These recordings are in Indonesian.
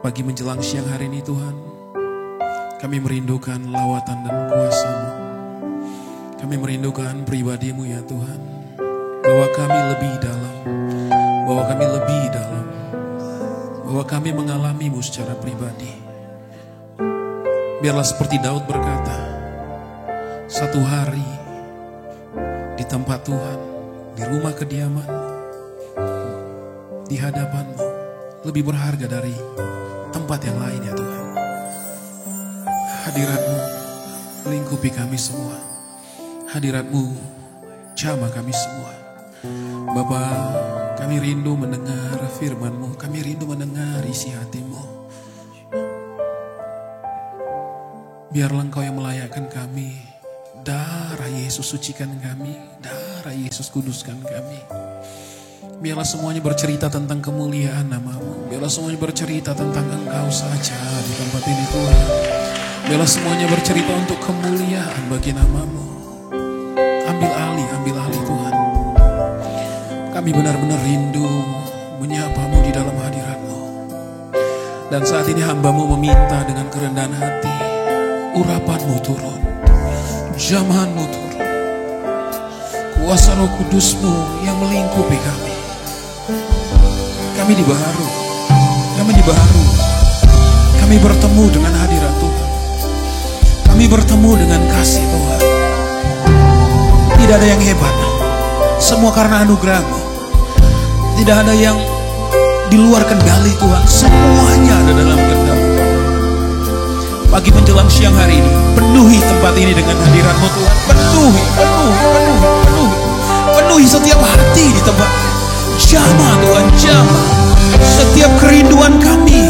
Pagi menjelang siang hari ini Tuhan, kami merindukan lawatan dan kuasa-Mu. Kami merindukan pribadi-Mu ya Tuhan. Bahwa kami lebih dalam, bahwa kami lebih dalam, bahwa kami mengalami-Mu secara pribadi. Biarlah seperti Daud berkata, satu hari di tempat Tuhan, di rumah kediaman, di hadapan-Mu lebih berharga dari tempat yang lain ya Tuhan. Hadirat-Mu melingkupi kami semua. Hadirat-Mu jamah kami semua. Bapa, kami rindu mendengar firman-Mu. Kami rindu mendengar isi hati-Mu. Biarlah Engkau yang melayakkan kami. Darah Yesus sucikan kami. Darah Yesus kuduskan kami. Biarlah semuanya bercerita tentang kemuliaan nama-Mu. Biarlah semuanya bercerita tentang Engkau saja di tempat ini Tuhan. Biarlah semuanya bercerita untuk kemuliaan bagi nama-Mu. Ambil alih Tuhan. Kami benar-benar rindu menyapa-Mu di dalam hadirat-Mu. Dan saat ini hamba-Mu meminta dengan kerendahan hati, urapan-Mu turun, jamahan-Mu turun, kuasa Roh Kudus-Mu yang melingkupi kami. Kami dibaharui, kami bertemu dengan hadirat Tuhan. Kami bertemu dengan kasih Tuhan. Tidak ada yang hebat, semua karena anugerah-Mu. Tidak ada yang di luar kendali Tuhan, semuanya ada dalam kendali. Pagi menjelang siang hari ini, penuhi tempat ini dengan hadirat-Mu Tuhan. Penuhi setiap hati di tempat. Jamah Tuhan, jamah setiap kerinduan kami.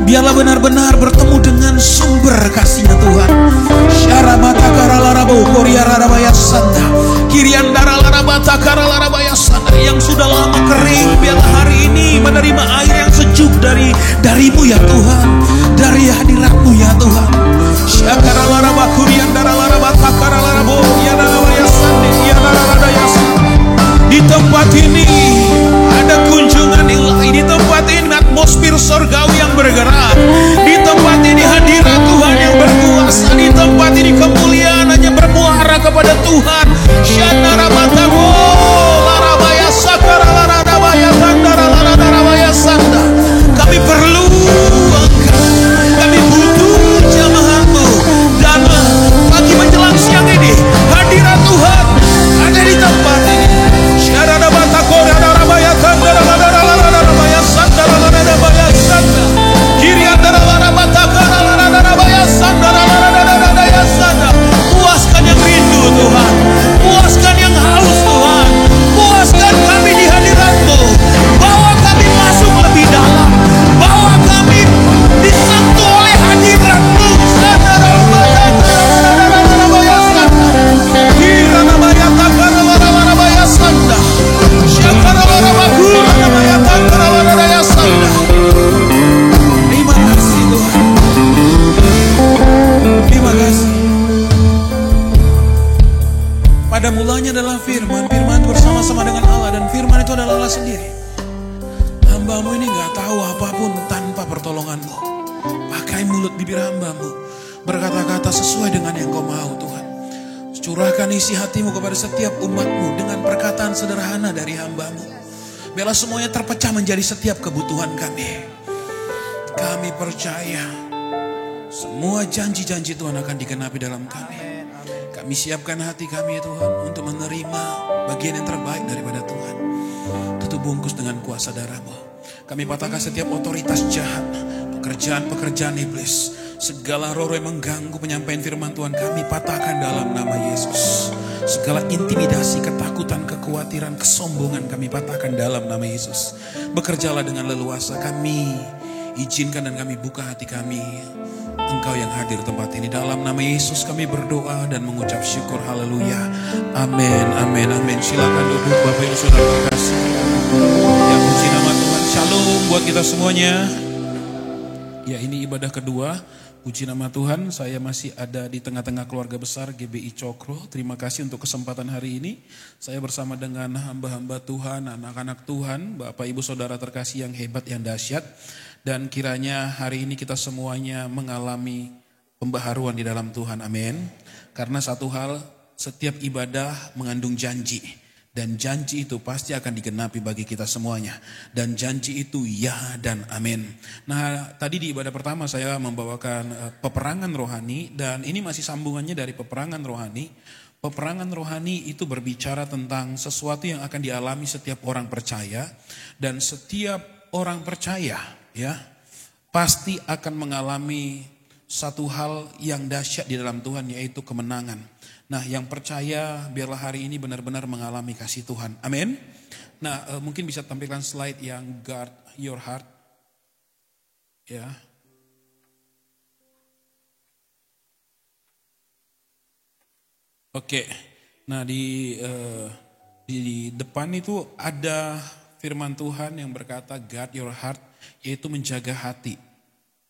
Biarlah benar-benar bertemu dengan sumber kasih-Nya Tuhan. Syaramata karalarabo koriarabaya sanda, kiriandara larabata karalarabaya sanda yang sudah lama kering. Biarlah hari ini menerima air yang sejuk dari-Mu ya Tuhan, dari hadirat-Mu ya Tuhan. Syakaralaraba kuriandara larabata karalarabo yarabaya sanda yarabaya sanda. Di tempat ini ada kunjungan ilahi. Di tempat ini atmosfer surgawi yang bergerak. Di tempat ini hadirat Tuhan yang berkuasa. Di tempat ini kemuliaan hanya bermuara kepada Tuhan. Syanaramatamo larabaya sakara larabaya sandara larabaya sanda. Kami perlu Engkau. Kami butuh jamaah-Mu. Dan pagi menjelang siang ini hadirat Tuhan ada di tempat ini. Puaskan yang rindu Tuhan, puaskan yang haus Tuhan, puaskan kami di hadirat-Mu. Bawa kami masuk lebih dalam, bawa kami disentuh oleh hadirat-Mu. Terima kasih Tuhan. Terima kasih. Pada mulanya adalah firman bersama-sama dengan Allah, dan firman itu adalah Allah sendiri. Hamba-Mu ini gak tahu apapun tanpa pertolongan-Mu. Pakai mulut bibir hamba-Mu berkata-kata sesuai dengan yang Kau mau Tuhan. Curahkan isi hati-Mu kepada setiap umat-Mu dengan perkataan sederhana dari hamba-Mu. Biarlah semuanya terpecah menjadi setiap kebutuhan kami. Kami percaya semua janji-janji Tuhan akan digenapi dalam kami. Kami siapkan hati kami ya Tuhan untuk menerima bagian yang terbaik daripada Tuhan. Tutup bungkus dengan kuasa darah-Mu. Kami patahkan setiap otoritas jahat, pekerjaan-pekerjaan iblis, segala roh yang mengganggu penyampaian firman Tuhan kami patahkan dalam nama Yesus. Segala intimidasi, ketakutan, kekhawatiran, kesombongan kami patahkan dalam nama Yesus. Bekerjalah dengan leluasa, kami izinkan dan kami buka hati kami. Engkau yang hadir tempat ini. Dalam nama Yesus kami berdoa dan mengucap syukur. Haleluya. Amin, amin, amin. Silakan duduk Bapak Ibu Saudara terkasih. Ya puji nama Tuhan. Shalom buat kita semuanya. Ya ini ibadah kedua. Puji nama Tuhan, saya masih ada di tengah-tengah keluarga besar GBI Cokro. Terima kasih untuk kesempatan hari ini. Saya bersama dengan hamba-hamba Tuhan, anak-anak Tuhan, Bapak Ibu Saudara terkasih yang hebat, yang dahsyat. Dan kiranya hari ini kita semuanya mengalami pembaharuan di dalam Tuhan, amin. Karena satu hal, setiap ibadah mengandung janji. Dan janji itu pasti akan digenapi bagi kita semuanya. Dan janji itu ya dan amin. Nah, tadi di ibadah pertama saya membawakan peperangan rohani. Dan ini masih sambungannya dari peperangan rohani. Peperangan rohani itu berbicara tentang sesuatu yang akan dialami setiap orang percaya. Dan setiap orang percaya ya pasti akan mengalami satu hal yang dahsyat di dalam Tuhan, yaitu kemenangan. Nah, yang percaya biarlah hari ini benar-benar mengalami kasih Tuhan. Amin. Nah, mungkin bisa tampilkan slide yang guard your heart. Ya. Oke. Nah, di depan itu ada firman Tuhan yang berkata guard your heart, yaitu menjaga hati.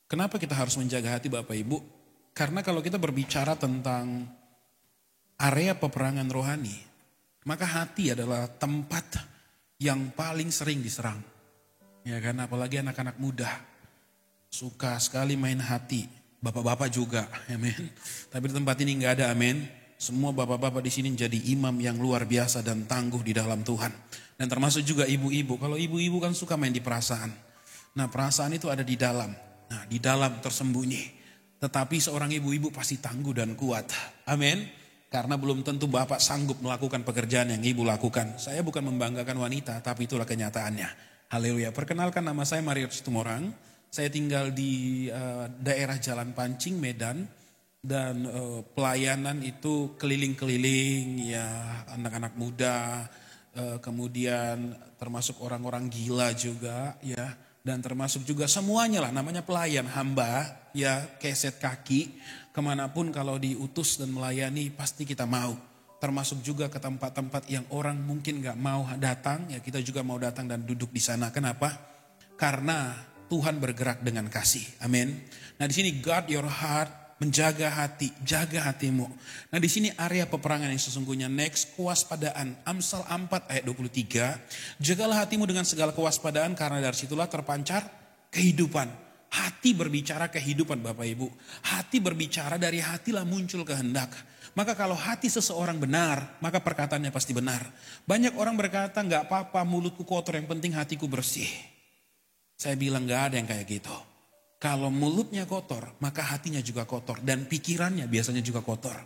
Kenapa kita harus menjaga hati Bapak Ibu? Karena kalau kita berbicara tentang area peperangan rohani, maka hati adalah tempat yang paling sering diserang. Ya kan, apalagi anak-anak muda suka sekali main hati. Bapak-bapak juga, amin. Tapi di tempat ini nggak ada, amin. Semua bapak-bapak di sini jadi imam yang luar biasa dan tangguh di dalam Tuhan. Dan termasuk juga ibu-ibu. Kalau ibu-ibu kan suka main di perasaan. Nah, perasaan itu ada di dalam. Nah, di dalam tersembunyi. Tetapi seorang ibu-ibu pasti tangguh dan kuat. Amin. Karena belum tentu bapak sanggup melakukan pekerjaan yang ibu lakukan. Saya bukan membanggakan wanita, tapi itulah kenyataannya. Haleluya. Perkenalkan, nama saya Mario Situmorang. Saya tinggal di daerah Jalan Pancing, Medan. Dan pelayanan itu keliling-keliling, ya anak-anak muda. Kemudian termasuk orang-orang gila juga, ya. Dan termasuk juga semuanya lah, namanya pelayan, hamba, ya keset kaki. Kemanapun kalau diutus dan melayani pasti kita mau. Termasuk juga ke tempat-tempat yang orang mungkin gak mau datang, ya kita juga mau datang dan duduk di sana. Kenapa? Karena Tuhan bergerak dengan kasih. Amin. Nah, di sini guard your heart, menjaga hati, jaga hatimu. Nah, di sini area peperangan yang sesungguhnya. Next, kewaspadaan. Amsal 4 ayat 23. Jagalah hatimu dengan segala kewaspadaan, karena dari situlah terpancar kehidupan. Hati berbicara kehidupan Bapak Ibu. Hati berbicara, dari hatilah muncul kehendak. Maka kalau hati seseorang benar, maka perkataannya pasti benar. Banyak orang berkata, gak apa-apa mulutku kotor, yang penting hatiku bersih. Saya bilang gak ada yang kayak gitu. Kalau mulutnya kotor, maka hatinya juga kotor. Dan pikirannya biasanya juga kotor.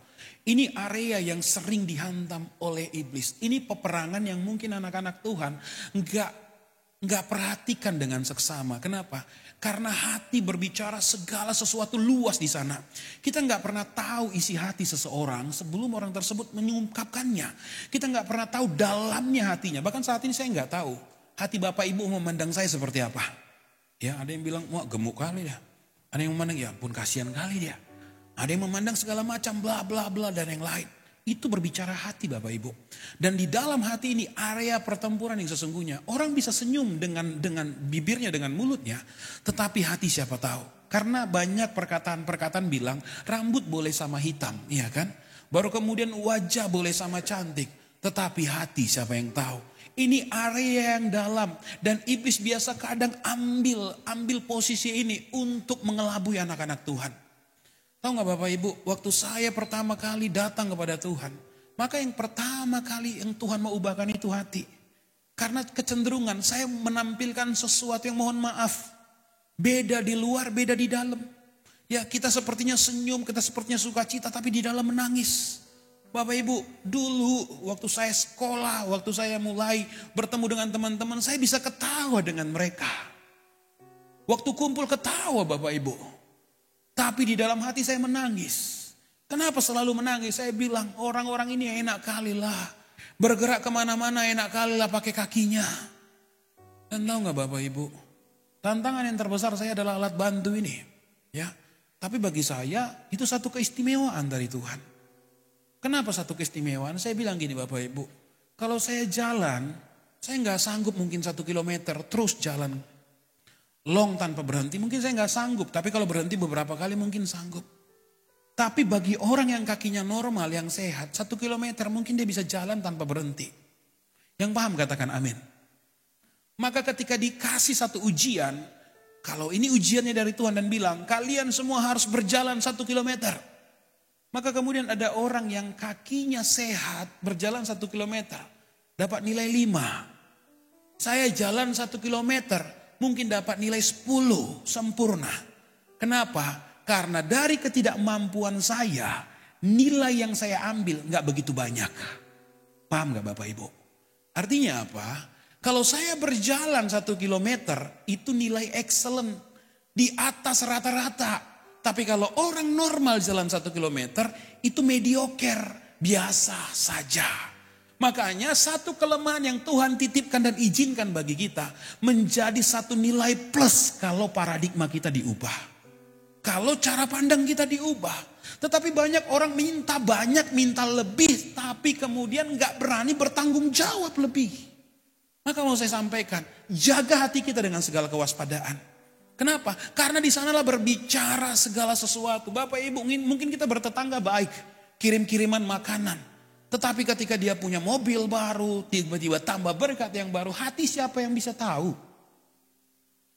Ini area yang sering dihantam oleh iblis. Ini peperangan yang mungkin anak-anak Tuhan nggak perhatikan dengan seksama. Kenapa? Karena hati berbicara segala sesuatu luas di sana. Kita nggak pernah tahu isi hati seseorang sebelum orang tersebut mengungkapkannya. Kita nggak pernah tahu dalamnya hatinya. Bahkan saat ini saya nggak tahu hati Bapak Ibu memandang saya seperti apa. Ya, ada yang bilang, wah gemuk kali dia. Ada yang memandang, ya ampun kasihan kali dia. Ada yang memandang segala macam bla bla bla dan yang lain. Itu berbicara hati Bapak Ibu. Dan di dalam hati ini area pertempuran yang sesungguhnya. Orang bisa senyum dengan bibirnya, dengan mulutnya. Tetapi hati siapa tahu. Karena banyak perkataan-perkataan bilang rambut boleh sama hitam. Iya kan? Baru kemudian wajah boleh sama cantik. Tetapi hati siapa yang tahu. Ini area yang dalam. Dan iblis biasa kadang ambil posisi ini untuk mengelabui anak-anak Tuhan. Tahu gak Bapak Ibu, waktu saya pertama kali datang kepada Tuhan. Maka yang pertama kali yang Tuhan mau ubahkan itu hati. Karena kecenderungan saya menampilkan sesuatu yang mohon maaf. Beda di luar, beda di dalam. Ya kita sepertinya senyum, kita sepertinya sukacita, tapi di dalam menangis. Bapak Ibu, dulu waktu saya sekolah, waktu saya mulai bertemu dengan teman-teman, saya bisa ketawa dengan mereka. Waktu kumpul ketawa Bapak Ibu. Tapi di dalam hati saya menangis. Kenapa selalu menangis? Saya bilang orang-orang ini enak kali lah. Bergerak kemana-mana enak kali lah pakai kakinya. Dan tahu gak Bapak Ibu? Tantangan yang terbesar saya adalah alat bantu ini. Ya, tapi bagi saya itu satu keistimewaan dari Tuhan. Kenapa satu keistimewaan? Saya bilang gini Bapak Ibu. Kalau saya jalan, saya gak sanggup mungkin 1 kilometer terus jalan. Long tanpa berhenti, mungkin saya gak sanggup. Tapi kalau berhenti beberapa kali mungkin sanggup. Tapi bagi orang yang kakinya normal, yang sehat, 1 kilometer mungkin dia bisa jalan tanpa berhenti. Yang paham katakan amin. Maka ketika dikasih satu ujian, Kalau ini ujiannya dari Tuhan dan bilang, kalian semua harus berjalan 1 kilometer. Maka kemudian ada orang yang kakinya sehat berjalan 1 kilometer. Dapat nilai 5. Saya jalan 1 kilometer mungkin dapat nilai 10 sempurna. Kenapa? Karena dari ketidakmampuan saya, nilai yang saya ambil gak begitu banyak. Paham gak Bapak Ibu? Artinya apa? Kalau saya berjalan 1 kilometer, itu nilai excellent. Di atas rata-rata. Tapi kalau orang normal jalan 1 kilometer, itu mediocre. Biasa saja. Makanya satu kelemahan yang Tuhan titipkan dan izinkan bagi kita, menjadi satu nilai plus kalau paradigma kita diubah. Kalau cara pandang kita diubah. Tetapi banyak orang minta banyak, minta lebih. Tapi kemudian gak berani bertanggung jawab lebih. Maka mau saya sampaikan, jaga hati kita dengan segala kewaspadaan. Kenapa? Karena di sanalah berbicara segala sesuatu. Bapak Ibu, mungkin kita bertetangga baik, kirim-kiriman makanan. Tetapi ketika dia punya mobil baru, tiba-tiba tambah berkat yang baru, hati siapa yang bisa tahu?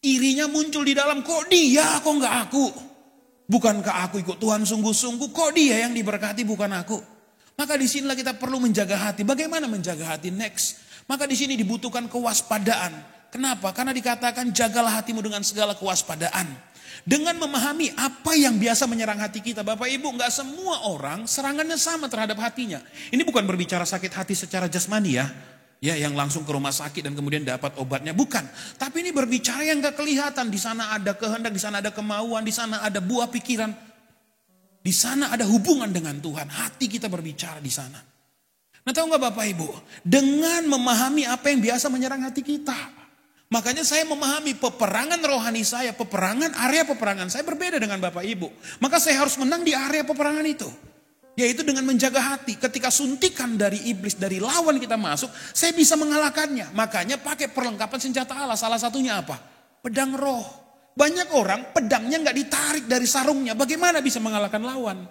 Irinya muncul di dalam, kok dia, kok enggak aku? Bukankah aku ikut Tuhan sungguh-sungguh, kok dia yang diberkati bukan aku? Maka disinilah kita perlu menjaga hati. Bagaimana menjaga hati? Next. Maka di sini dibutuhkan kewaspadaan. Kenapa? Karena dikatakan jagalah hatimu dengan segala kewaspadaan. Dengan memahami apa yang biasa menyerang hati kita. Bapak Ibu, gak semua orang serangannya sama terhadap hatinya. Ini bukan berbicara sakit hati secara jasmani ya. Ya, yang langsung ke rumah sakit dan kemudian dapat obatnya. Bukan. Tapi ini berbicara yang gak kelihatan. Di sana ada kehendak, di sana ada kemauan, di sana ada buah pikiran. Di sana ada hubungan dengan Tuhan. Hati kita berbicara di sana. Nah, tahu nggak Bapak Ibu? Dengan memahami apa yang biasa menyerang hati kita. Makanya saya memahami peperangan rohani saya, area peperangan saya berbeda dengan Bapak Ibu. Maka saya harus menang di area peperangan itu. Yaitu dengan menjaga hati. Ketika suntikan dari iblis, dari lawan kita masuk, saya bisa mengalahkannya. Makanya pakai perlengkapan senjata Allah. Salah satunya apa? Pedang roh. Banyak orang pedangnya nggak ditarik dari sarungnya. Bagaimana bisa mengalahkan lawan?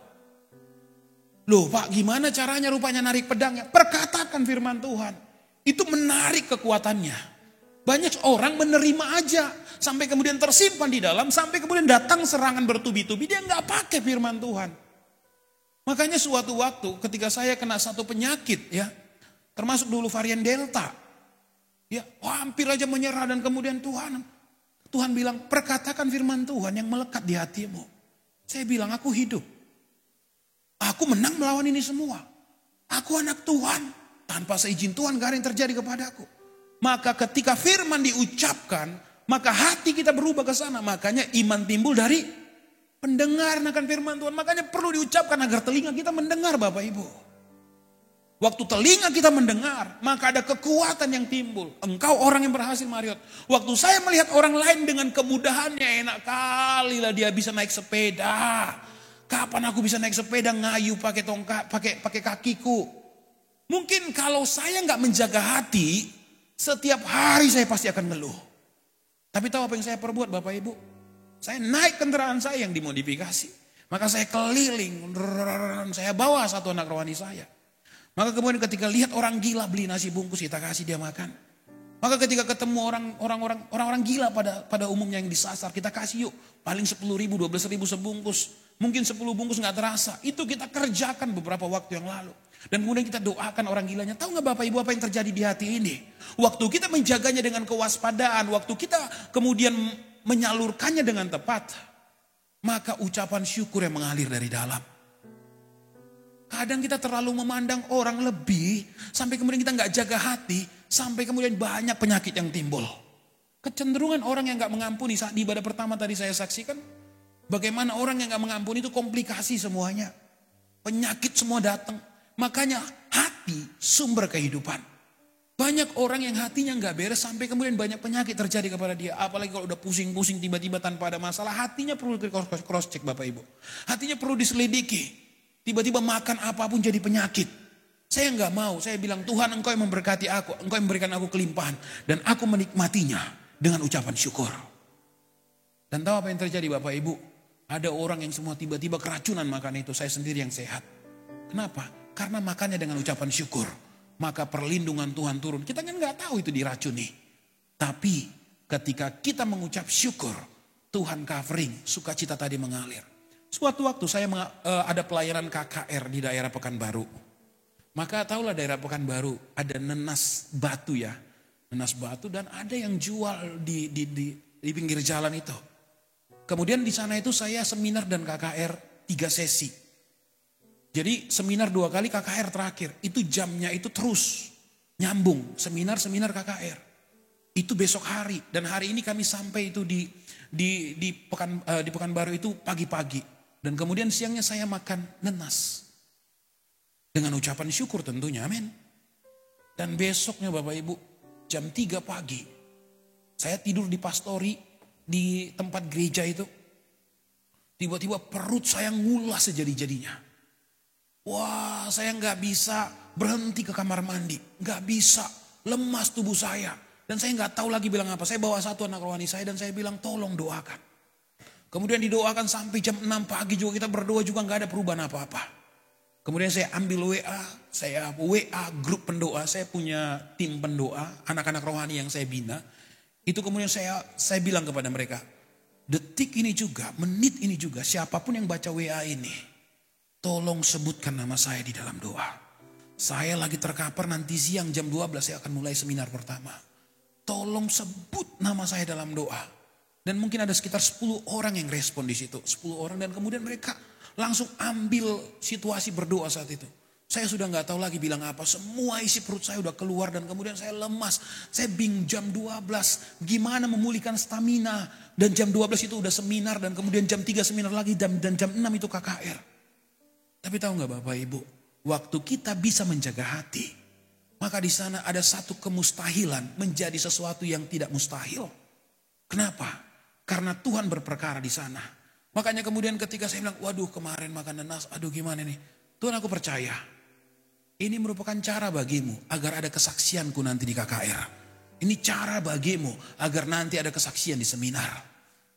Loh Pak, gimana caranya rupanya narik pedangnya? Perkatakan firman Tuhan. Itu menarik kekuatannya. Banyak orang menerima aja. Sampai kemudian tersimpan di dalam. Sampai kemudian datang serangan bertubi-tubi. Dia nggak pakai firman Tuhan. Makanya suatu waktu ketika saya kena satu penyakit ya. Termasuk dulu varian Delta. Ya, hampir aja menyerah dan kemudian Tuhan bilang perkatakan firman Tuhan yang melekat di hatimu. Saya bilang aku hidup. Aku menang melawan ini semua. Aku anak Tuhan. Tanpa seizin Tuhan gak ada yang terjadi kepadaku. Maka ketika firman diucapkan, maka hati kita berubah ke sana. Makanya iman timbul dari pendengar akan firman Tuhan. Makanya perlu diucapkan agar telinga kita mendengar Bapak Ibu. Waktu telinga kita mendengar, maka ada kekuatan yang timbul. Engkau orang yang berhasil Mariot. Waktu saya melihat orang lain dengan kemudahannya, enak kali lah dia bisa naik sepeda. Kapan aku bisa naik sepeda ngayu pakai tongkat, pakai kakiku. Mungkin kalau saya nggak menjaga hati, setiap hari saya pasti akan ngeluh. Tapi tahu apa yang saya perbuat Bapak Ibu? Saya naik kendaraan saya yang dimodifikasi. Maka saya keliling, saya bawa satu anak rohani saya. Maka kemudian ketika lihat orang gila beli nasi bungkus, kita kasih dia makan. Maka ketika ketemu orang-orang gila pada umumnya yang disasar, kita kasih yuk. Paling 10.000, 12.000 sebungkus. Mungkin 10 bungkus gak terasa. Itu kita kerjakan beberapa waktu yang lalu. Dan kemudian kita doakan orang gilanya. Tahu gak Bapak Ibu apa yang terjadi di hati ini? Waktu kita menjaganya dengan kewaspadaan. Waktu kita kemudian menyalurkannya dengan tepat. Maka ucapan syukur yang mengalir dari dalam. Kadang kita terlalu memandang orang lebih. Sampai kemudian kita gak jaga hati. Sampai kemudian banyak penyakit yang timbul. Kecenderungan orang yang gak mengampuni. Saat di ibadah pertama tadi saya saksikan. Bagaimana orang yang gak mengampuni itu komplikasi semuanya. Penyakit semua datang. Makanya hati sumber kehidupan. Banyak orang yang hatinya gak beres sampai kemudian banyak penyakit terjadi kepada dia. Apalagi kalau udah pusing-pusing tiba-tiba tanpa ada masalah. Hatinya perlu di cross check Bapak Ibu. Hatinya perlu diselidiki. Tiba-tiba makan apapun jadi penyakit. Saya gak mau. Saya bilang Tuhan engkau yang memberkati aku. Engkau yang memberikan aku kelimpahan. Dan aku menikmatinya dengan ucapan syukur. Dan tahu apa yang terjadi Bapak Ibu? Ada orang yang semua tiba-tiba keracunan makan itu. Saya sendiri yang sehat. Kenapa? Karena makannya dengan ucapan syukur. Maka perlindungan Tuhan turun. Kita kan gak tahu itu diracuni. Tapi ketika kita mengucap syukur. Tuhan covering, sukacita tadi mengalir. Suatu waktu saya ada pelayanan KKR di daerah Pekanbaru. Maka tahulah daerah Pekanbaru ada nenas batu ya. Nenas batu dan ada yang jual di pinggir jalan itu. Kemudian di sana itu saya seminar dan KKR 3 sesi. Jadi seminar 2 kali, KKR terakhir. Itu jamnya itu terus nyambung, seminar KKR. Itu besok hari dan hari ini kami sampai itu di Pekanbaru itu pagi-pagi. Dan kemudian siangnya saya makan nenas. Dengan ucapan syukur tentunya, amin. Dan besoknya Bapak Ibu, jam 3 pagi. Saya tidur di pastori, di tempat gereja itu. Tiba-tiba perut saya ngulas sejadi-jadinya. Wah, saya nggak bisa berhenti ke kamar mandi. Nggak bisa, lemas tubuh saya. Dan saya nggak tahu lagi bilang apa. Saya bawa satu anak rohani saya dan saya bilang tolong doakan. Kemudian didoakan sampai jam 6 pagi juga kita berdoa juga nggak ada perubahan apa-apa. Kemudian saya ambil WA grup pendoa. Saya punya tim pendoa, anak-anak rohani yang saya bina. Itu kemudian saya bilang kepada mereka, detik ini juga, menit ini juga, siapapun yang baca WA ini, tolong sebutkan nama saya di dalam doa. Saya lagi terkapar nanti siang jam 12 saya akan mulai seminar pertama. Tolong sebut nama saya dalam doa. Dan mungkin ada sekitar 10 orang yang respon di situ. 10 orang dan kemudian mereka langsung ambil situasi berdoa saat itu. Saya sudah gak tahu lagi bilang apa. Semua isi perut saya udah keluar dan kemudian saya lemas. Saya bingung jam 12 gimana memulihkan stamina. Dan jam 12 itu udah seminar dan kemudian jam 3 seminar lagi dan jam 6 itu KKR. Tapi tahu gak Bapak Ibu, waktu kita bisa menjaga hati, maka di sana ada satu kemustahilan menjadi sesuatu yang tidak mustahil. Kenapa? Karena Tuhan berperkara di sana. Makanya kemudian ketika saya bilang, waduh kemarin makan nanas, aduh gimana nih. Tuhan aku percaya, ini merupakan cara bagimu agar ada kesaksianku nanti di KKR. Ini cara bagimu agar nanti ada kesaksian di seminar.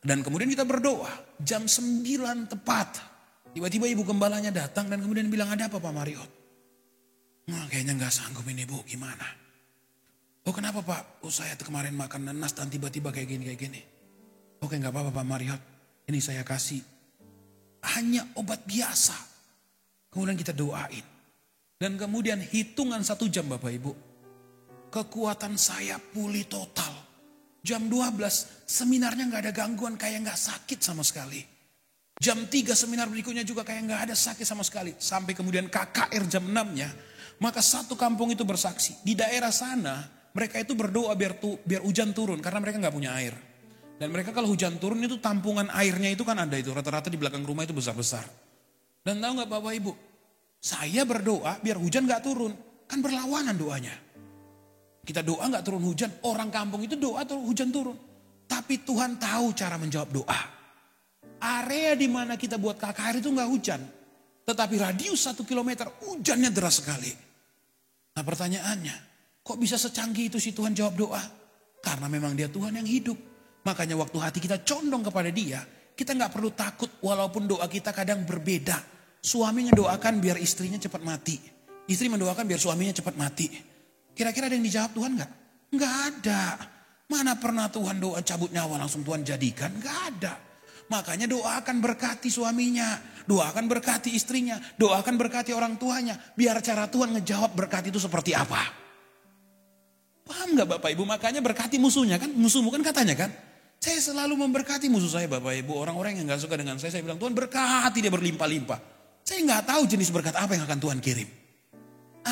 Dan kemudian kita berdoa, jam 9 tepat. Tiba-tiba ibu gembalanya datang dan kemudian bilang, ada apa Pak Mariot? Nah, kayaknya gak sanggup ini Bu, gimana? Oh kenapa Pak? Oh saya kemarin makan nanas dan tiba-tiba kayak gini. Oke gak apa-apa Pak Mariot, ini saya kasih hanya obat biasa. Kemudian kita doain. Dan kemudian hitungan 1 jam Bapak Ibu. Kekuatan saya pulih total. Jam 12 seminarnya gak ada gangguan, kayak gak sakit sama sekali. Jam 3 seminar berikutnya juga kayak gak ada sakit sama sekali. Sampai kemudian KKR jam 6-nya. Maka satu kampung itu bersaksi. Di daerah sana mereka itu berdoa biar hujan turun. Karena mereka gak punya air. Dan mereka kalau hujan turun itu tampungan airnya itu kan ada itu. Rata-rata di belakang rumah itu besar-besar. Dan tahu gak Bapak Ibu? Saya berdoa biar hujan gak turun. Kan berlawanan doanya. Kita doa gak turun hujan. Orang kampung itu doa hujan turun. Tapi Tuhan tahu cara menjawab doa. Area di mana kita buat KKR itu gak hujan. Tetapi radius 1 kilometer hujannya deras sekali. Nah pertanyaannya, kok bisa secanggih itu si Tuhan jawab doa? Karena memang dia Tuhan yang hidup. Makanya waktu hati kita condong kepada dia, kita gak perlu takut walaupun doa kita kadang berbeda. Suami mendoakan biar istrinya cepat mati. Istri mendoakan biar suaminya cepat mati. Kira-kira ada yang dijawab Tuhan gak? Gak ada. Mana pernah Tuhan doa cabut nyawa langsung Tuhan jadikan? Gak ada. Makanya doakan berkati suaminya. Doakan berkati istrinya. Doakan berkati orang tuanya. Biar cara Tuhan ngejawab berkati itu seperti apa. Paham gak Bapak Ibu? Makanya berkati musuhnya kan. Musuhmu kan katanya kan. Saya selalu memberkati musuh saya Bapak Ibu. Orang-orang yang gak suka dengan saya bilang Tuhan berkati dia berlimpah-limpah. Saya gak tahu jenis berkat apa yang akan Tuhan kirim.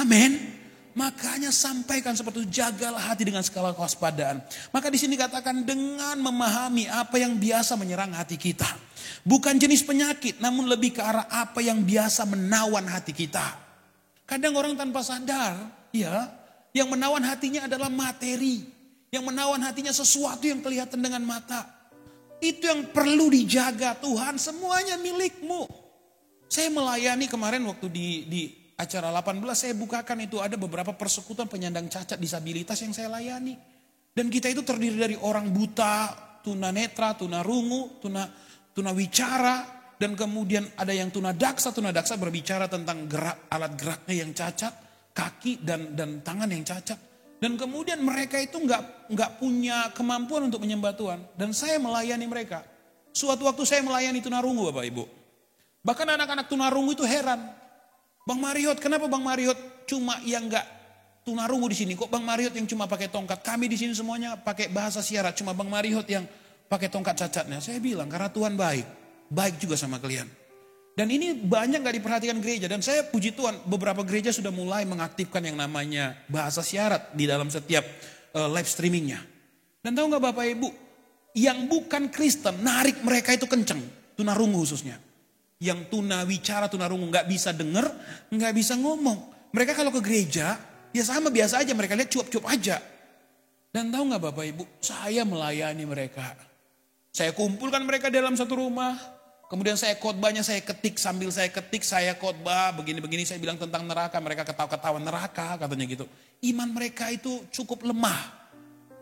Amin. Makanya sampaikan seperti itu, jagalah hati dengan segala kewaspadaan. Maka di sini katakan dengan memahami apa yang biasa menyerang hati kita. Bukan jenis penyakit, namun lebih ke arah apa yang biasa menawan hati kita. Kadang orang tanpa sadar, ya, yang menawan hatinya adalah materi. Yang menawan hatinya sesuatu yang kelihatan dengan mata. Itu yang perlu dijaga Tuhan, semuanya milikmu. Saya melayani kemarin waktu di acara 18 saya bukakan itu ada beberapa persekutuan penyandang cacat disabilitas yang saya layani. Dan kita itu terdiri dari orang buta, tunanetra, tunarungu, tunawicara. Dan kemudian ada yang tunadaksa berbicara tentang alat geraknya yang cacat, kaki dan tangan yang cacat. Dan kemudian mereka itu nggak punya kemampuan untuk menyembah Tuhan. Dan saya melayani mereka. Suatu waktu saya melayani tunarungu Bapak Ibu. Bahkan anak-anak tunarungu itu heran. Bang Mariot, kenapa Bang Mariot cuma yang enggak tunarungu di sini? Kok Bang Mariot yang cuma pakai tongkat? Kami di sini semuanya pakai bahasa isyarat. Cuma Bang Mariot yang pakai tongkat cacatnya. Saya bilang karena Tuhan baik. Baik juga sama kalian. Dan ini banyak gak diperhatikan gereja. Dan saya puji Tuhan beberapa gereja sudah mulai mengaktifkan yang namanya bahasa syarat di dalam setiap live streamingnya. Dan tahu gak Bapak Ibu, yang bukan Kristen narik mereka itu kenceng. Tunarungu khususnya. Yang tunawicara tunarungu gak bisa denger, gak bisa ngomong. Mereka kalau ke gereja, ya sama biasa aja, mereka lihat cuap-cuap aja. Dan tahu gak Bapak Ibu, saya melayani mereka. Saya kumpulkan mereka dalam satu rumah. Kemudian saya khotbahnya saya ketik, sambil saya ketik saya khotbah begini-begini, saya bilang tentang neraka, mereka ketawa-ketawa neraka katanya gitu. Iman mereka itu cukup lemah.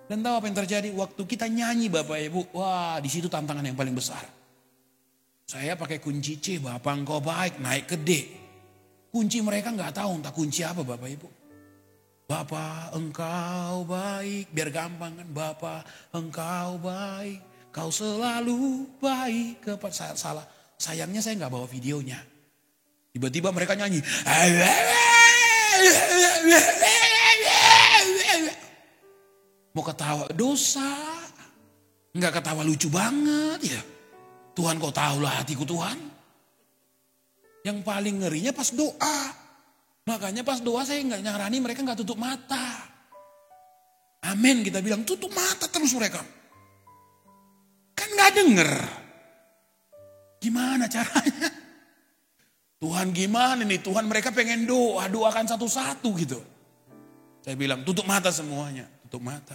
Dan tahu apa yang terjadi? Waktu kita nyanyi Bapak Ibu, wah di situ tantangan yang paling besar. Saya pakai kunci C, Bapak engkau baik, naik ke D. Kunci mereka nggak tahu entah kunci apa Bapak Ibu. Bapak engkau baik, biar gampang kan, Bapak engkau baik. Kau selalu baik kepada salah. Sayangnya saya nggak bawa videonya. Tiba-tiba mereka nyanyi. Mau ketawa dosa. Nggak ketawa lucu banget ya. Tuhan kau tahulah hatiku Tuhan. Yang paling ngerinya pas doa. Makanya pas doa saya nggak nyarani mereka nggak tutup mata. Amin kita bilang tutup mata terus mereka. Kan gak denger. Gimana caranya? Tuhan gimana nih? Tuhan mereka pengen doa. Doakan satu-satu gitu. Saya bilang tutup mata semuanya. Tutup mata.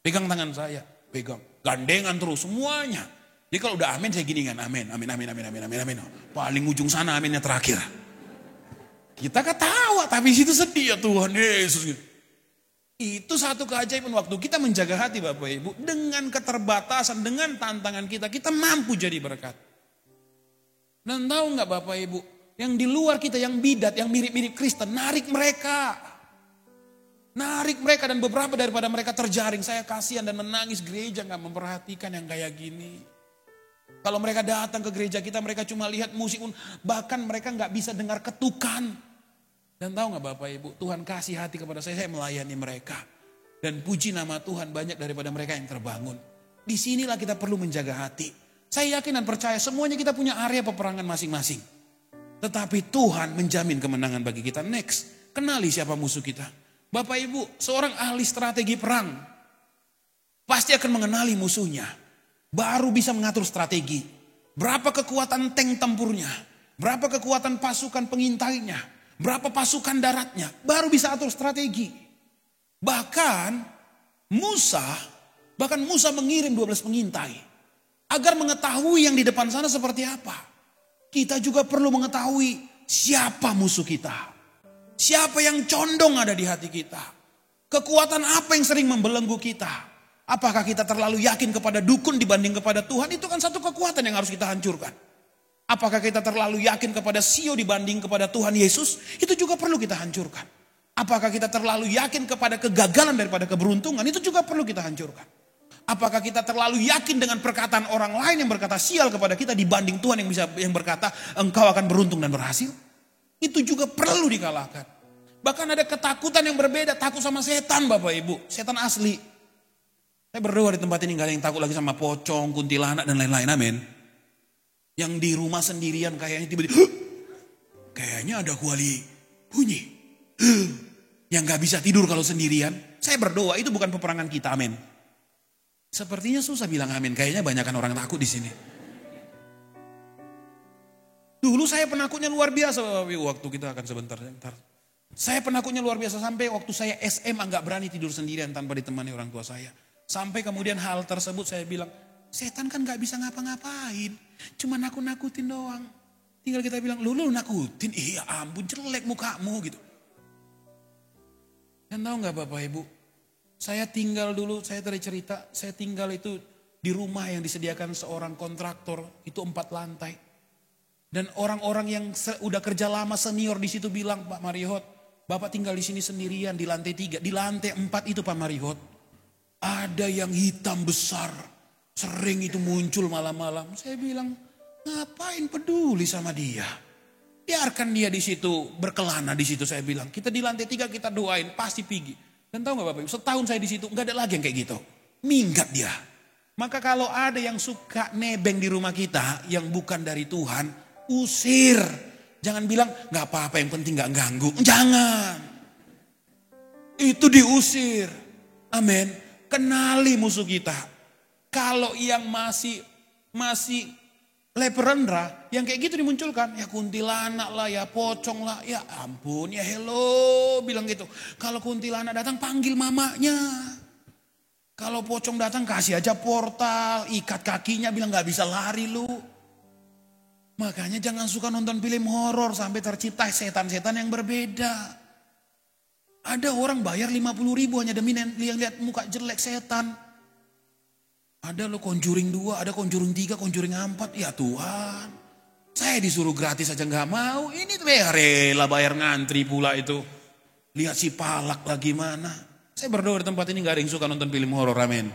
Pegang tangan saya. Pegang. Gandengan terus semuanya. Jadi kalau udah amin saya gini kan. Amin, amin, amin, amin, amin, amin, amin. Paling ujung sana aminnya terakhir. Kita ketawa tapi situ sedih ya Tuhan Yesus gitu. Itu satu keajaiban waktu kita menjaga hati Bapak Ibu. Dengan keterbatasan, dengan tantangan kita, kita mampu jadi berkat. Dan tahu gak Bapak Ibu, yang di luar kita, yang bidat, yang mirip-mirip Kristen, narik mereka. Narik mereka dan beberapa daripada mereka terjaring. Saya kasihan dan menangis gereja gak memperhatikan yang kayak gini. Kalau mereka datang ke gereja kita, mereka cuma lihat musik pun. Bahkan mereka gak bisa dengar ketukan. Dan tahu gak Bapak Ibu, Tuhan kasih hati kepada saya melayani mereka. Dan puji nama Tuhan banyak daripada mereka yang terbangun. Disinilah kita perlu menjaga hati. Saya yakin dan percaya semuanya kita punya area peperangan masing-masing. Tetapi Tuhan menjamin kemenangan bagi kita. Next, kenali siapa musuh kita. Bapak Ibu, seorang ahli strategi perang pasti akan mengenali musuhnya. Baru bisa mengatur strategi. Berapa kekuatan tank tempurnya. Berapa kekuatan pasukan pengintainya. Berapa pasukan daratnya, baru bisa atur strategi. Bahkan Musa mengirim 12 pengintai. Agar mengetahui yang di depan sana seperti apa. Kita juga perlu mengetahui siapa musuh kita. Siapa yang condong ada di hati kita. Kekuatan apa yang sering membelenggu kita. Apakah kita terlalu yakin kepada dukun dibanding kepada Tuhan. Itu kan satu kekuatan yang harus kita hancurkan. Apakah kita terlalu yakin kepada CEO dibanding kepada Tuhan Yesus? Itu juga perlu kita hancurkan. Apakah kita terlalu yakin kepada kegagalan daripada keberuntungan? Itu juga perlu kita hancurkan. Apakah kita terlalu yakin dengan perkataan orang lain yang berkata sial kepada kita dibanding Tuhan yang berkata engkau akan beruntung dan berhasil? Itu juga perlu dikalahkan. Bahkan ada ketakutan yang berbeda, takut sama setan Bapak Ibu, setan asli. Saya berdoa di tempat ini gak ada yang takut lagi sama pocong, kuntilanak dan lain-lain, amin. Yang di rumah sendirian kayaknya tiba-tiba kayaknya ada kuali bunyi. Yang gak bisa tidur kalau sendirian. Saya berdoa itu bukan peperangan kita, amin. Sepertinya susah bilang amin. Kayaknya banyakkan orang takut di sini. Dulu saya penakutnya luar biasa. Waktu kita akan sebentar. Saya penakutnya luar biasa sampai waktu saya SMA gak berani tidur sendirian tanpa ditemani orang tua saya. Sampai kemudian hal tersebut saya bilang, setan kan gak bisa ngapa-ngapain. Cuma nakut-nakutin doang. Tinggal kita bilang, lu nakutin. Iya ampun jelek mukamu gitu. Dan tahu gak Bapak Ibu. Saya tinggal dulu, saya tadi cerita. Saya tinggal itu di rumah yang disediakan seorang kontraktor. Itu 4 lantai. Dan orang-orang yang udah kerja lama senior di situ bilang, Pak Marihot, Bapak tinggal di sini sendirian di lantai 3. Di lantai 4 itu Pak Marihot. Ada yang hitam besar. Sering itu muncul malam-malam. Saya bilang, ngapain peduli sama dia? Biarkan dia di situ berkelana di situ, saya bilang. Kita di lantai 3 kita doain, pasti pergi. Dan tahu nggak Bapak Ibu, setahun saya di situ nggak ada lagi yang kayak gitu. Minggat dia. Maka kalau ada yang suka nebeng di rumah kita yang bukan dari Tuhan, usir. Jangan bilang nggak apa-apa, yang penting nggak ganggu. Jangan. Itu diusir. Amin. Kenali musuh kita. Kalau yang masih leperendra, yang kayak gitu dimunculkan, ya kuntilanak lah, ya pocong lah, ya ampun, ya hello, bilang gitu. Kalau kuntilanak datang panggil mamanya. Kalau pocong datang kasih aja portal, ikat kakinya, bilang gak bisa lari lu. Makanya jangan suka nonton film horor sampai tercipta setan-setan yang berbeda. Ada orang bayar 50.000 hanya demi lihat muka jelek setan. Ada lo Conjuring 2, ada Conjuring 3, Conjuring 4. Ya Tuhan, saya disuruh gratis aja gak mau. Ini tuh rela bayar ngantri pula itu. Lihat si palak lagi mana. Saya berdoa di tempat ini gak ada yang suka nonton film horor, amin.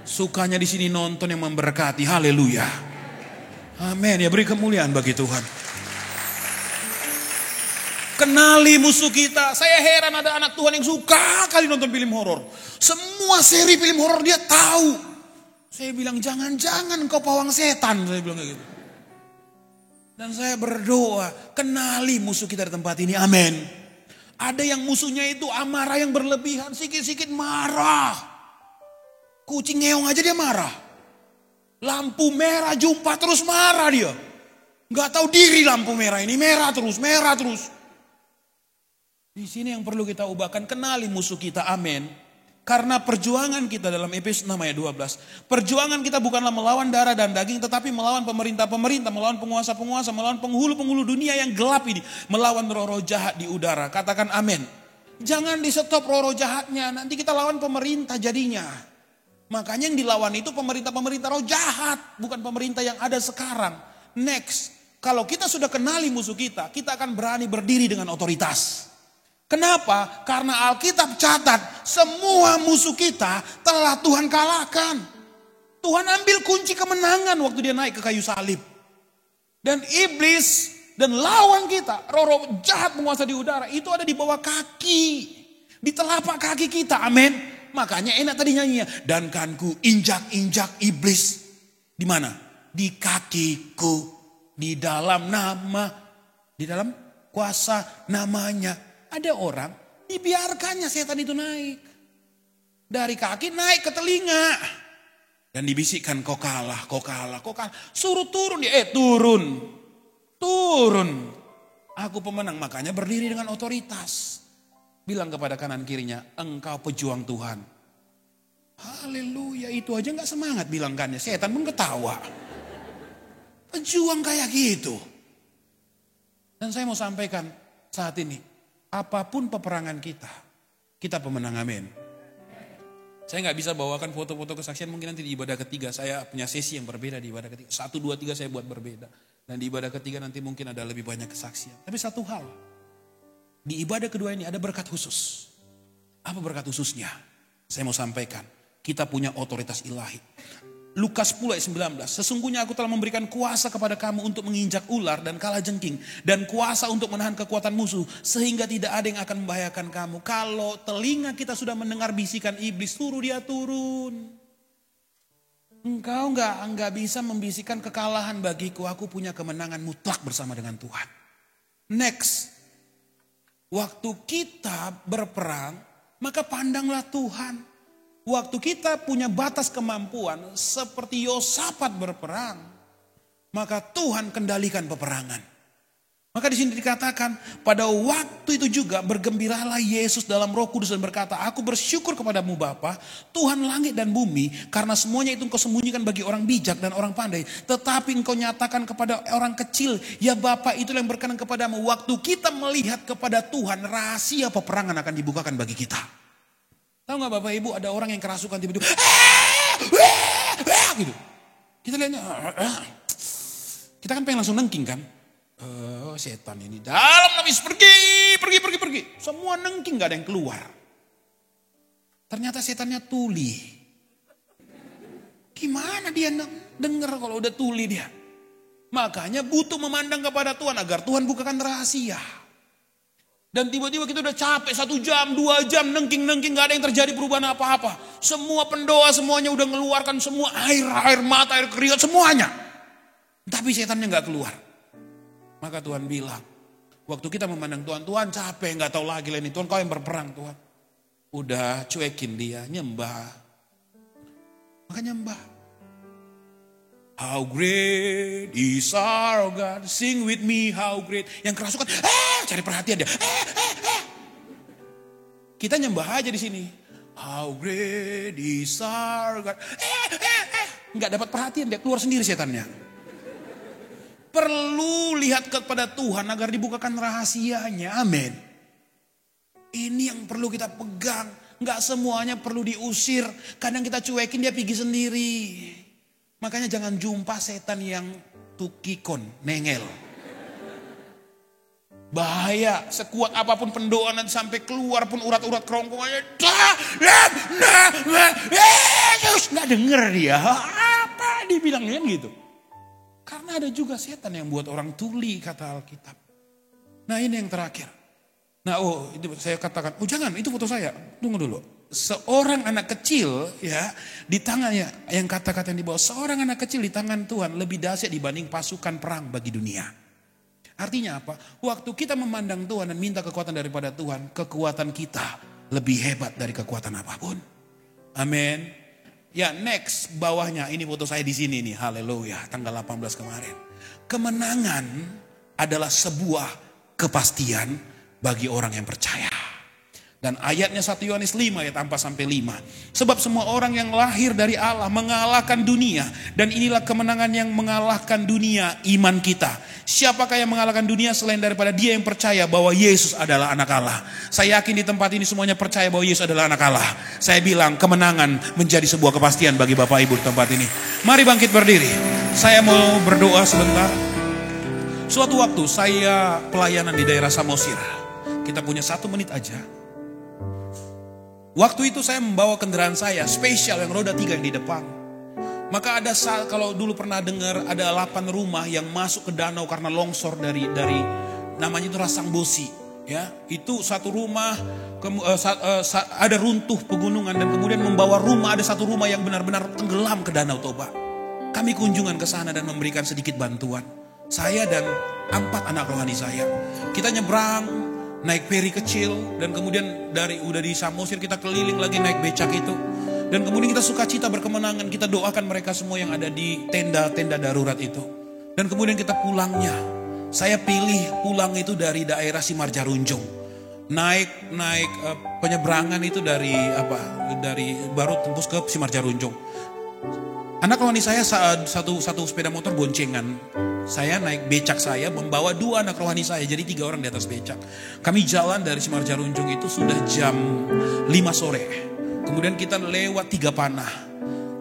Sukanya di sini nonton yang memberkati, haleluya. Amin, ya beri kemuliaan bagi Tuhan. Kenali musuh kita. Saya heran ada anak Tuhan yang suka kali nonton film horor. Semua seri film horor dia tahu. Saya bilang jangan-jangan kau pawang setan. Saya bilang kayak gitu. Dan saya berdoa, kenali musuh kita di tempat ini. Amin. Ada yang musuhnya itu amarah yang berlebihan. Sikit-sikit marah. Kucing ngeong aja dia marah. Lampu merah jumpa terus marah dia. Gak tahu diri lampu merah ini. Merah terus, merah terus. Di sini yang perlu kita ubahkan, kenali musuh kita, amin. Karena perjuangan kita dalam Efesus 6 ayat 12. Perjuangan kita bukanlah melawan darah dan daging, tetapi melawan pemerintah-pemerintah, melawan penguasa-penguasa, melawan penghulu-penghulu dunia yang gelap ini. Melawan roh-roh jahat di udara. Katakan amin. Jangan di stop roh-roh jahatnya, nanti kita lawan pemerintah jadinya. Makanya yang dilawan itu pemerintah-pemerintah roh jahat, bukan pemerintah yang ada sekarang. Next, kalau kita sudah kenali musuh kita akan berani berdiri dengan otoritas. Kenapa? Karena Alkitab catat semua musuh kita telah Tuhan kalahkan. Tuhan ambil kunci kemenangan waktu dia naik ke kayu salib. Dan iblis dan lawan kita, roh-roh jahat penguasa di udara itu ada di bawah kaki. Di telapak kaki kita, amin. Makanya enak tadi nyanyinya. Dan kan ku injak-injak iblis. Di mana? Di kakiku. Di dalam nama. Di dalam kuasa namanya. Ada orang dibiarkannya setan itu naik. Dari kaki naik ke telinga. Dan dibisikkan kau kalah, kau kalah, kau kalah. Suruh turun dia, turun. Turun. Aku pemenang, makanya berdiri dengan otoritas. Bilang kepada kanan kirinya, engkau pejuang Tuhan. Haleluya, itu aja gak semangat bilangkannya. Setan pun ketawa. Pejuang kayak gitu. Dan saya mau sampaikan saat ini. Apapun peperangan kita pemenang, amin. Saya gak bisa bawakan foto-foto kesaksian, mungkin nanti di ibadah ketiga saya punya sesi yang berbeda di ibadah ketiga. 1, 2, 3 saya buat berbeda. Dan di ibadah ketiga nanti mungkin ada lebih banyak kesaksian. Tapi satu hal, di ibadah kedua ini ada berkat khusus. Apa berkat khususnya? Saya mau sampaikan, kita punya otoritas ilahi. Lukas 10 ayat 19, sesungguhnya aku telah memberikan kuasa kepada kamu untuk menginjak ular dan kalajengking. Dan kuasa untuk menahan kekuatan musuh, sehingga tidak ada yang akan membahayakan kamu. Kalau telinga kita sudah mendengar bisikan iblis, suruh dia turun. Engkau enggak bisa membisikkan kekalahan bagiku, aku punya kemenangan mutlak bersama dengan Tuhan. Next, waktu kita berperang, maka pandanglah Tuhan. Waktu kita punya batas kemampuan seperti Yosafat berperang, maka Tuhan kendalikan peperangan. Maka di sini dikatakan pada waktu itu juga bergembiralah Yesus dalam Roh Kudus dan berkata, aku bersyukur kepadamu Bapa, Tuhan langit dan bumi, karena semuanya itu engkau sembunyikan bagi orang bijak dan orang pandai, tetapi engkau nyatakan kepada orang kecil. Ya Bapa, itulah yang berkenan kepadamu. Waktu kita melihat kepada Tuhan, rahasia peperangan akan dibukakan bagi kita. Tahu gak Bapak Ibu, ada orang yang kerasukan tiba-tiba gitu. Kita lihatnya, kita kan pengen langsung nengking kan. Oh setan ini dalam nafis pergi. Semua nengking gak ada yang keluar. Ternyata setannya tuli. Gimana dia dengar kalau udah tuli dia? Makanya butuh memandang kepada Tuhan agar Tuhan bukakan rahasia. Dan tiba-tiba kita udah capek 1 jam, 2 jam, nengking-nengking, gak ada yang terjadi perubahan apa-apa. Semua pendoa semuanya udah ngeluarkan semua air mata, air keringat, semuanya. Tapi setannya gak keluar. Maka Tuhan bilang, waktu kita memandang Tuhan, Tuhan capek, gak tahu lagi lain Tuhan, kau yang berperang Tuhan. Udah cuekin dia, nyembah. Maka nyembah. How great is our God, sing with me how great. Yang kerasukan, cari perhatian dia. Kita nyembah aja di sini. How great is our God. Nggak dapat perhatian, dia keluar sendiri setannya. Perlu lihat kepada Tuhan agar dibukakan rahasianya. Amin. Ini yang perlu kita pegang. Nggak semuanya perlu diusir. Kadang kita cuekin, dia pergi sendiri. Makanya jangan jumpa setan yang tukikon, nengel. Bahaya, sekuat apapun pendoaan nanti sampai keluar pun urat-urat kerongkongannya. Nggak denger dia, apa dibilangnya gitu. Karena ada juga setan yang buat orang tuli kata Alkitab. Nah ini yang terakhir. Nah itu saya katakan, jangan itu foto saya, tunggu dulu. Seorang anak kecil ya di tangannya, yang kata-kata yang dibawa seorang anak kecil di tangan Tuhan lebih dahsyat dibanding pasukan perang bagi dunia. Artinya apa? Waktu kita memandang Tuhan dan minta kekuatan daripada Tuhan, kekuatan kita lebih hebat dari kekuatan apapun. Amin. Ya next bawahnya ini foto saya di sini nih, haleluya, tanggal 18 kemarin. Kemenangan adalah sebuah kepastian bagi orang yang percaya. Dan ayatnya 1 Yohanes 5 ayat 4-5. Sebab semua orang yang lahir dari Allah mengalahkan dunia. Dan inilah kemenangan yang mengalahkan dunia, iman kita. Siapakah yang mengalahkan dunia selain daripada dia yang percaya bahwa Yesus adalah anak Allah. Saya yakin di tempat ini semuanya percaya bahwa Yesus adalah anak Allah. Saya bilang kemenangan menjadi sebuah kepastian bagi Bapak Ibu di tempat ini. Mari bangkit berdiri. Saya mau berdoa sebentar. Suatu waktu saya pelayanan di daerah Samosir. Kita punya 1 menit aja. Waktu itu saya membawa kendaraan saya spesial yang roda 3 yang di depan. Maka ada kalau dulu pernah dengar ada 8 rumah yang masuk ke danau karena longsor dari namanya itu Rasangbosi. Ya, itu satu rumah ada runtuh pegunungan dan kemudian membawa rumah, ada satu rumah yang benar-benar tenggelam ke Danau Toba. Kami kunjungan ke sana dan memberikan sedikit bantuan. Saya dan 4 anak rohani saya. Kita nyebrang naik feri kecil dan kemudian udah di Samosir kita keliling lagi naik becak itu. Dan kemudian kita sukacita berkemenangan, kita doakan mereka semua yang ada di tenda-tenda darurat itu. Dan kemudian kita pulangnya. Saya pilih pulang itu dari daerah Simarjarunjung. Naik penyeberangan itu dari baru tembus ke Simarjarunjung. Anak rohani saya satu sepeda motor boncengan. Saya naik becak saya membawa 2 anak rohani saya. Jadi 3 orang di atas becak. Kami jalan dari Simarjarunjung itu sudah jam 5 sore. Kemudian kita lewat 3 panah.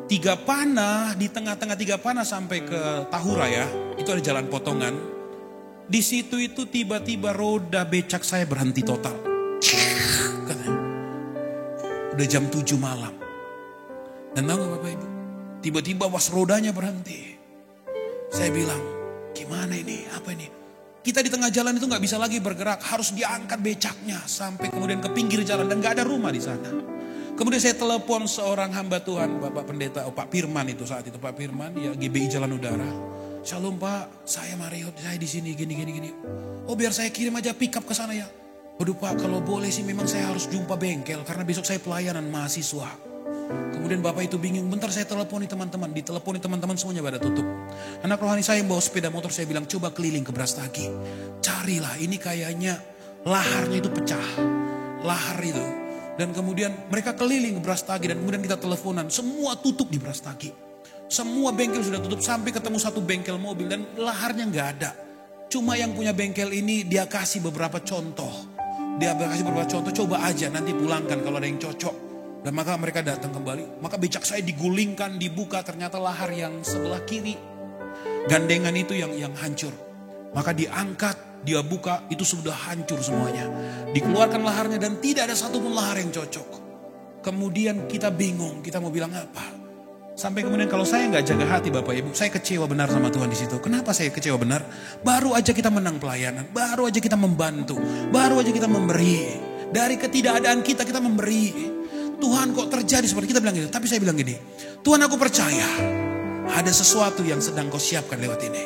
3 panah, di tengah-tengah 3 panah sampai ke Tahura ya. Itu ada jalan potongan. Di situ itu tiba-tiba roda becak saya berhenti total. Udah jam 7 malam. Dan tahu gak Bapak Ibu? Tiba-tiba was rodanya berhenti. Saya bilang, gimana ini? Apa ini? Kita di tengah jalan itu gak bisa lagi bergerak. Harus diangkat becaknya sampai kemudian ke pinggir jalan. Dan gak ada rumah di sana. Kemudian saya telepon seorang hamba Tuhan. Bapak Pendeta, Pak Firman itu saat itu. Pak Firman, ya GBI Jalan Udara. Shalom Pak, saya Mario, saya di sini gini. Oh biar saya kirim aja pick up ke sana ya. Waduh Pak, kalau boleh sih memang saya harus jumpa bengkel. Karena besok saya pelayanan mahasiswa. Kemudian Bapak itu bingung, bentar saya teleponi teman-teman. Diteleponi teman-teman semuanya pada tutup. Anak rohani saya yang bawa sepeda motor, saya bilang coba keliling ke Brastagi. Carilah, ini kayaknya laharnya itu pecah. Lahar itu. Dan kemudian mereka keliling ke Brastagi dan kemudian kita teleponan. Semua tutup di Brastagi. Semua bengkel sudah tutup sampai ketemu satu bengkel mobil dan laharnya gak ada. Cuma yang punya bengkel ini dia kasih beberapa contoh. Dia kasih beberapa contoh, coba aja nanti pulangkan kalau ada yang cocok. Dan maka mereka datang kembali. Maka becak saya digulingkan, dibuka. Ternyata lahar yang sebelah kiri. Gandengan itu yang hancur. Maka diangkat, dia buka. Itu sudah hancur semuanya. Dikeluarkan laharnya dan tidak ada satupun lahar yang cocok. Kemudian kita bingung. Kita mau bilang apa? Sampai kemudian kalau saya nggak jaga hati Bapak Ibu, saya kecewa benar sama Tuhan di situ. Kenapa saya kecewa benar? Baru aja kita menang pelayanan, baru aja kita membantu, baru aja kita memberi. Dari ketidakadaan kita memberi. Tuhan kok terjadi seperti kita bilang gitu. Tapi saya bilang gini, Tuhan aku percaya ada sesuatu yang sedang kau siapkan lewat ini.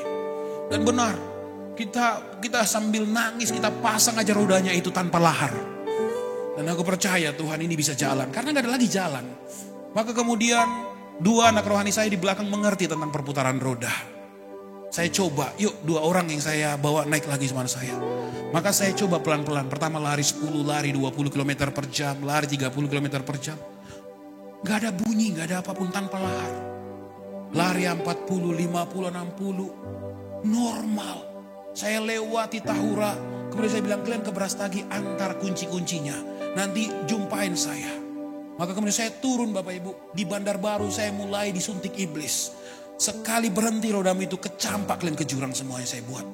Dan benar, kita sambil nangis, kita pasang aja rodanya itu tanpa lahar. Dan aku percaya Tuhan ini bisa jalan, karena gak ada lagi jalan. Maka kemudian 2 anak rohani saya di belakang mengerti tentang perputaran roda. Saya coba, yuk 2 orang yang saya bawa naik lagi sama saya. Maka saya coba pelan-pelan. Pertama lari 10, lari 20 km per jam, lari 30 km per jam. Gak ada bunyi, gak ada apapun, tanpa lahar. Lari 40, 50, 60. Normal. Saya lewati Tahura. Kemudian saya bilang, kalian ke Brastagi antar kunci-kuncinya. Nanti jumpain saya. Maka kemudian saya turun Bapak Ibu. Di Bandar Baru saya mulai disuntik iblis. Sekali berhenti rodamu itu kecampak kalian ke jurang semuanya saya buat.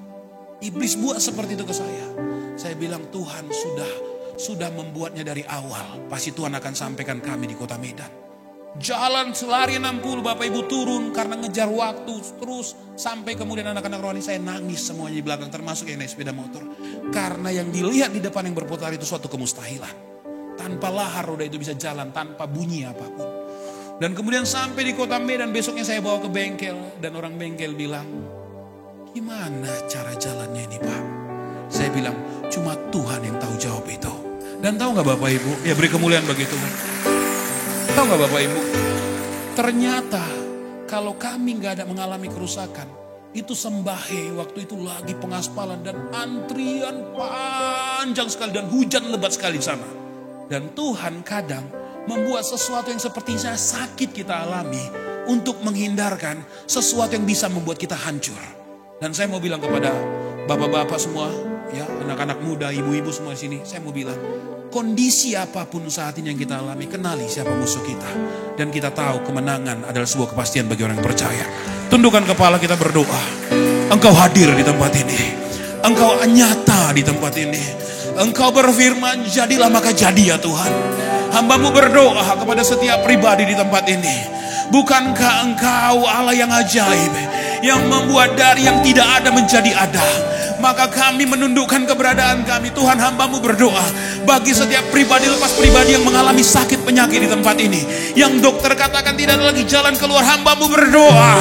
Iblis buat seperti itu ke saya. Saya bilang Tuhan sudah membuatnya dari awal. Pasti Tuhan akan sampaikan kami di kota Medan. Jalan selari 60 Bapak Ibu turun karena ngejar waktu terus. Sampai kemudian anak-anak rohani saya nangis semuanya di belakang termasuk yang naik sepeda motor. Karena yang dilihat di depan yang berputar itu suatu kemustahilan. Tanpa lahar roda itu bisa jalan tanpa bunyi apapun. Dan kemudian sampai di kota Medan, besoknya saya bawa ke bengkel. Dan orang bengkel bilang, gimana cara jalannya ini Pak? Saya bilang, cuma Tuhan yang tahu jawab itu. Dan tahu gak Bapak Ibu? Ya beri kemuliaan bagi Tuhan. Tahu gak Bapak Ibu? Ternyata kalau kami gak ada mengalami kerusakan, itu Sembahe waktu itu lagi pengaspalan dan antrian panjang sekali dan hujan lebat sekali di sana. Dan Tuhan kadang membuat sesuatu yang sepertinya sakit kita alami untuk menghindarkan sesuatu yang bisa membuat kita hancur. Dan saya mau bilang kepada bapak-bapak semua, ya anak-anak muda, ibu-ibu semua di sini, saya mau bilang, kondisi apapun saat ini yang kita alami, kenali siapa musuh kita. Dan kita tahu kemenangan adalah sebuah kepastian bagi orang yang percaya. Tundukkan kepala, kita berdoa. Engkau hadir di tempat ini. Engkau nyata di tempat ini. Engkau berfirman, jadilah maka jadi ya Tuhan. Hamba-Mu berdoa kepada setiap pribadi di tempat ini. Bukankah Engkau Allah yang ajaib, yang membuat dari yang tidak ada menjadi ada? Maka kami menundukkan keberadaan kami. Tuhan, hamba-Mu berdoa bagi setiap pribadi lepas pribadi yang mengalami sakit penyakit di tempat ini, yang dokter katakan tidak ada lagi jalan keluar. Hamba-Mu berdoa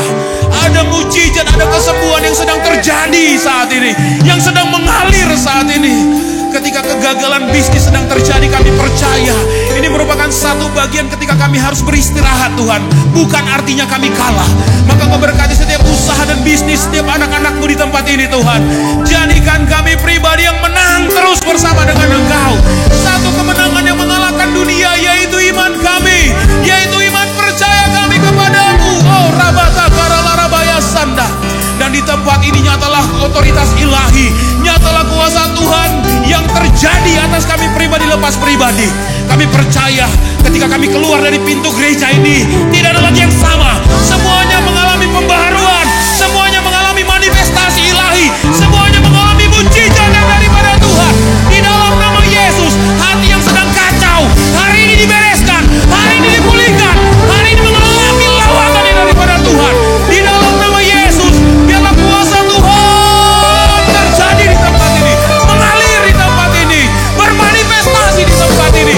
ada mujizat, ada kesembuhan yang sedang terjadi saat ini, yang sedang mengalir saat ini. Ketika kegagalan bisnis sedang terjadi, kami percaya ini merupakan satu bagian ketika kami harus beristirahat Tuhan. Bukan artinya kami kalah. Maka Kau berkati setiap usaha dan bisnis setiap anak-anak-Mu di tempat ini Tuhan. Jadikan kami pribadi yang menang terus bersama dengan Engkau. Satu kemenangan yang mengalahkan dunia, yaitu iman kami, yaitu iman percaya kami kepadamu. Oh Rabata Karalarabaya Sanda. Dan di tempat ini nyatalah otoritas ilahi, nyatalah kuasa Tuhan yang terjadi atas kami pribadi lepas pribadi. Kami percaya ketika kami keluar dari pintu gereja ini, tidak ada lagi yang sama. Semuanya mengalami pembaharuan, semuanya mengalami manifestasi ilahi, semuanya mengalami mujizat yang daripada Tuhan. Di dalam nama Yesus, hati yang sedang kacau hari ini dibereskan, hari ini dipulihkan, hari ini mengalami lawatan yang daripada Tuhan. Di dalam nama Yesus, biarlah kuasa Tuhan terjadi di tempat ini, mengalir di tempat ini, bermanifestasi di tempat ini.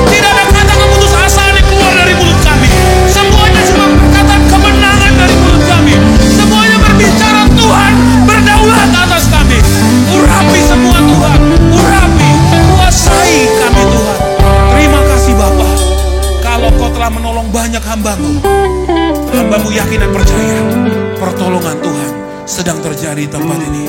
Tidak ada kata keputusasaan yang keluar dari mulut kami. Semuanya cuma perkataan kemenangan dari mulut kami. Semuanya berbicara Tuhan berdaulat atas kami. Urapi semua Tuhan, urapi, kuasai kami Tuhan. Terima kasih Bapa. Kalau Kau telah menolong banyak hamba-Mu, hamba-Mu yakin dan percaya pertolongan Tuhan sedang terjadi di tempat ini.